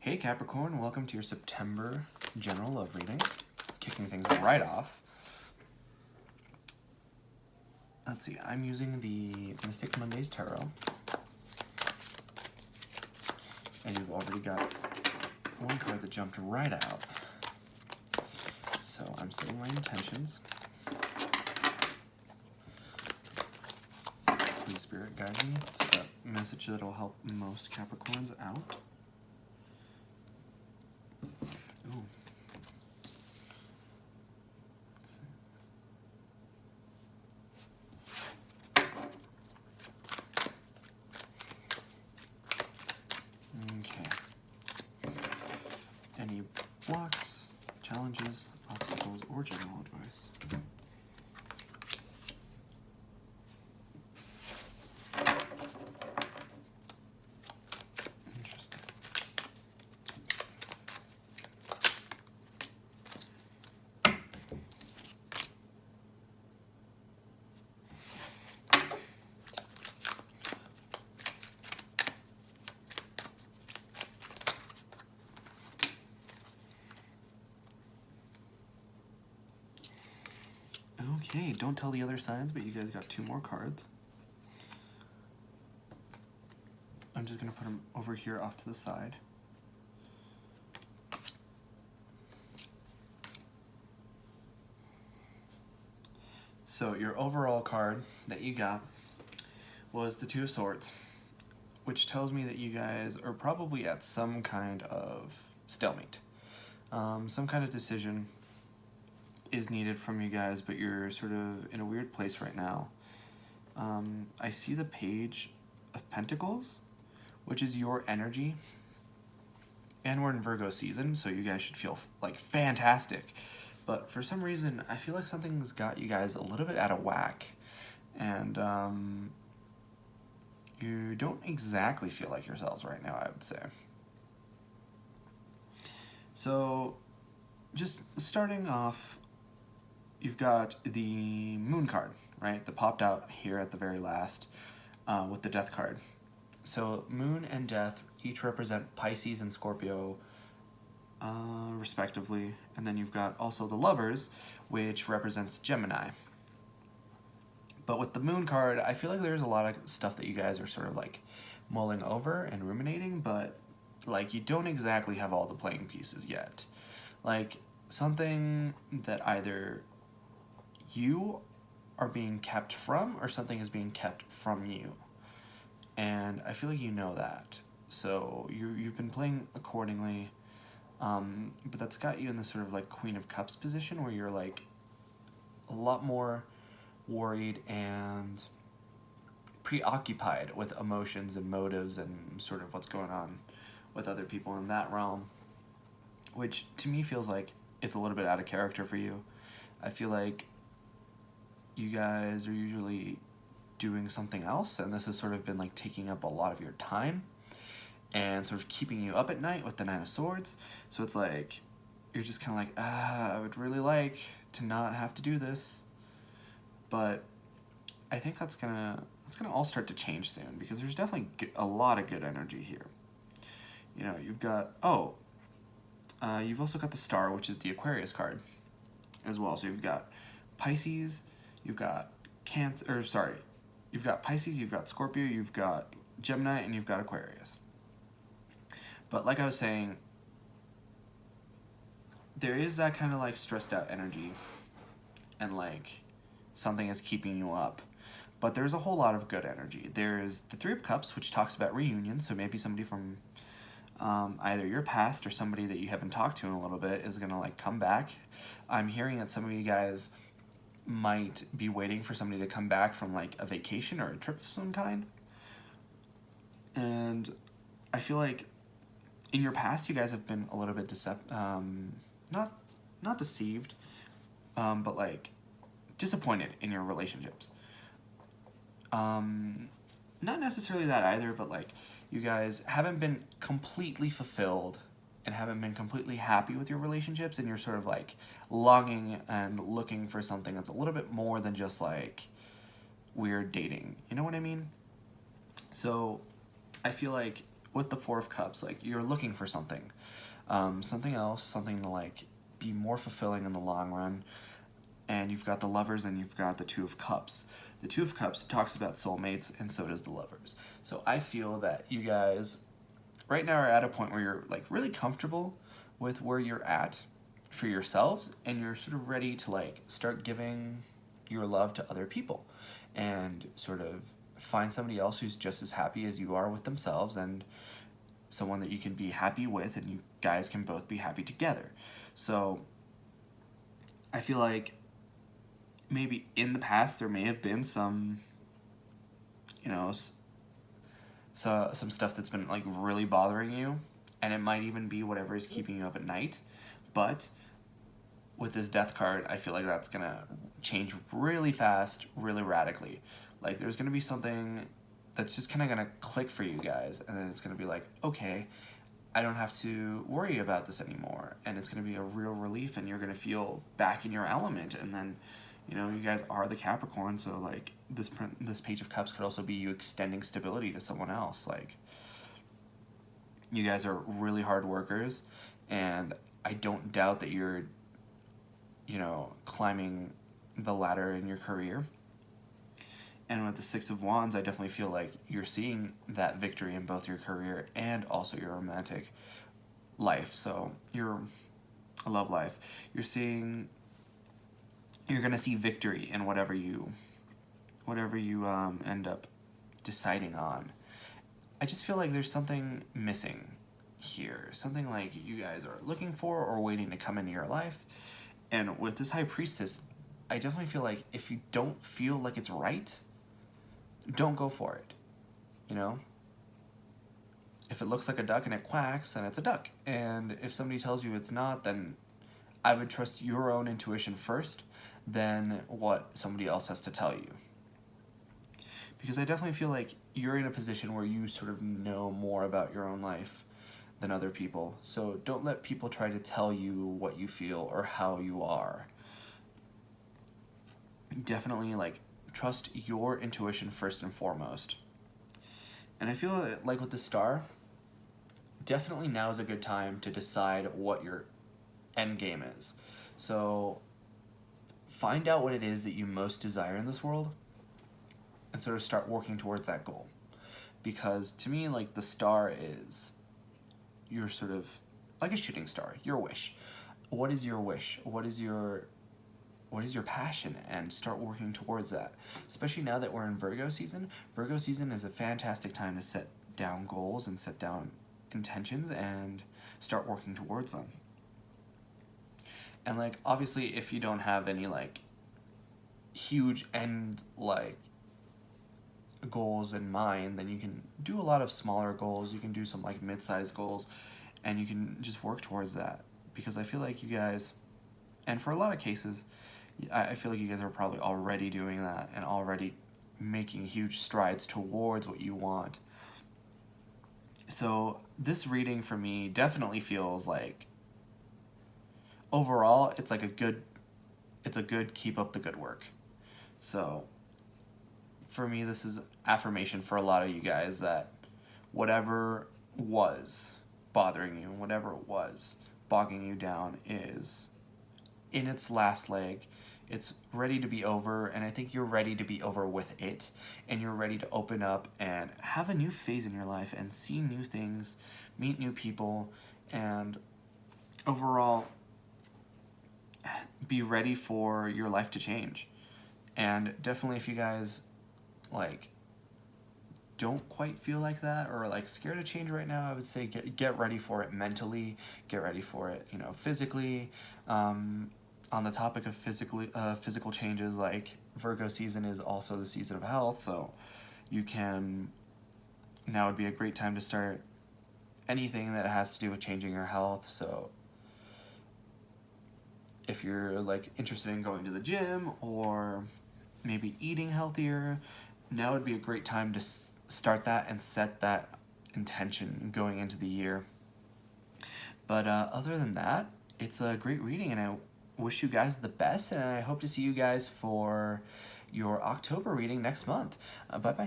Hey Capricorn, welcome to your September general love reading. Kicking things right off. Let's see, I'm using the Mystic Mondays Tarot. And you've already got one card that jumped right out. So I'm setting my intentions. Please Spirit guide me to that message that will help most Capricorns out. Ooh. Okay. Any blocks, challenges, obstacles, or general advice? Interesting. Okay, don't tell the other signs, but you guys got two more cards. I'm just going to put them over here off to the side. So your overall card that you got was the Two of Swords, which tells me that you guys are probably at some kind of stalemate. Some kind of decision is needed from you guys, but you're sort of in a weird place right now. I see the Page of Pentacles, which is your energy, and we're in Virgo season, so you guys should feel like fantastic. But for some reason, I feel like something's got you guys a little bit out of whack, and you don't exactly feel like yourselves right now, I would say. So just starting off, you've got the Moon card, right, that popped out here at the very last with the Death card. So Moon and Death each represent Pisces and Scorpio respectively, and then you've got also the Lovers, which represents Gemini. But with the Moon card, I feel like there's a lot of stuff that you guys are sort of like mulling over and ruminating, but like you don't exactly have all the playing pieces yet. Like something that either you are being kept from or something is being kept from you. And I feel like you know that. So you've been playing accordingly, but that's got you in this sort of like Queen of Cups position where you're like a lot more worried and preoccupied with emotions and motives and sort of what's going on with other people in that realm, which to me feels like it's a little bit out of character for you. I feel like you guys are usually doing something else, and this has sort of been like taking up a lot of your time and sort of keeping you up at night with the Nine of Swords. So it's like you're just kind of like, I would really like to not have to do this, but I think that's gonna all start to change soon, because there's definitely a lot of good energy here. You know, you've got you've also got the Star, which is the Aquarius card as well. So you've got Pisces, you've got you've got Pisces, you've got Scorpio, you've got Gemini, and you've got Aquarius. But like I was saying, there is that kind of like stressed out energy and like something is keeping you up. But there's a whole lot of good energy. There's the Three of Cups, which talks about reunion. So maybe somebody from either your past or somebody that you haven't talked to in a little bit is going to like come back. I'm hearing that some of you guys might be waiting for somebody to come back from like a vacation or a trip of some kind. And I feel like in your past, you guys have been a little bit not deceived, but like disappointed in your relationships. Not necessarily that either, but like you guys haven't been completely fulfilled and haven't been completely happy with your relationships, and you're sort of like longing and looking for something that's a little bit more than just like weird dating. You know what I mean? So I feel like with the Four of Cups, like you're looking for something, something else, something to like be more fulfilling in the long run. And you've got the Lovers and you've got the Two of Cups. The Two of Cups talks about soulmates, and so does the Lovers. So I feel that you guys right now are at a point where you're like really comfortable with where you're at for yourselves, and you're sort of ready to like start giving your love to other people and sort of find somebody else who's just as happy as you are with themselves, and someone that you can be happy with, and you guys can both be happy together. So I feel like maybe in the past there may have been some, you know, so some stuff that's been like really bothering you, and it might even be whatever is keeping you up at night. But with this Death card, I feel like that's gonna change really fast, really radically. Like there's gonna be something that's just kind of gonna click for you guys, and then it's gonna be like, okay, I don't have to worry about this anymore, and it's gonna be a real relief, and you're gonna feel back in your element. And then, you know, you guys are the Capricorn, so like this Page of Cups could also be you extending stability to someone else. Like, you guys are really hard workers, and I don't doubt that you're, you know, climbing the ladder in your career. And with the Six of Wands, I definitely feel like you're seeing that victory in both your career and also your romantic life. So your love life, you're gonna see victory in whatever you end up deciding on. I just feel like there's something missing here, something like you guys are looking for or waiting to come into your life. And with this High Priestess, I definitely feel like if you don't feel like it's right, don't go for it. You know, if it looks like a duck and it quacks, then it's a duck. And if somebody tells you it's not, then I would trust your own intuition first than what somebody else has to tell you. Because I definitely feel like you're in a position where you sort of know more about your own life than other people. So don't let people try to tell you what you feel or how you are. Definitely like trust your intuition first and foremost. And I feel like with the Star, definitely now is a good time to decide what your end game is. So find out what it is that you most desire in this world and sort of start working towards that goal. Because to me, like, the Star is your sort of like a shooting star, your wish. What is your wish? What is your passion? And start working towards that. Especially now that we're in Virgo season. Virgo season is a fantastic time to set down goals and set down intentions and start working towards them. And like, obviously, if you don't have any like huge end like goals in mind, then you can do a lot of smaller goals. You can do some like mid-sized goals, and you can just work towards that. Because I feel like you guys, and for a lot of cases, I feel like you guys are probably already doing that and already making huge strides towards what you want. So this reading for me definitely feels like, overall, it's a good keep up the good work. So for me, this is affirmation for a lot of you guys that whatever was bothering you, whatever it was bogging you down, is in its last leg. It's ready to be over, and I think you're ready to be over with it, and you're ready to open up and have a new phase in your life and see new things, meet new people, and overall be ready for your life to change. And definitely, if you guys like don't quite feel like that or like scared of change right now, I would say get ready for it mentally, get ready for it, you know, physically. On the topic of physical changes, like Virgo season is also the season of health, so now would be a great time to start anything that has to do with changing your health. So if you're like interested in going to the gym or maybe eating healthier, now would be a great time to start that and set that intention going into the year. But other than that, it's a great reading, and I wish you guys the best, and I hope to see you guys for your October reading next month. Bye-bye.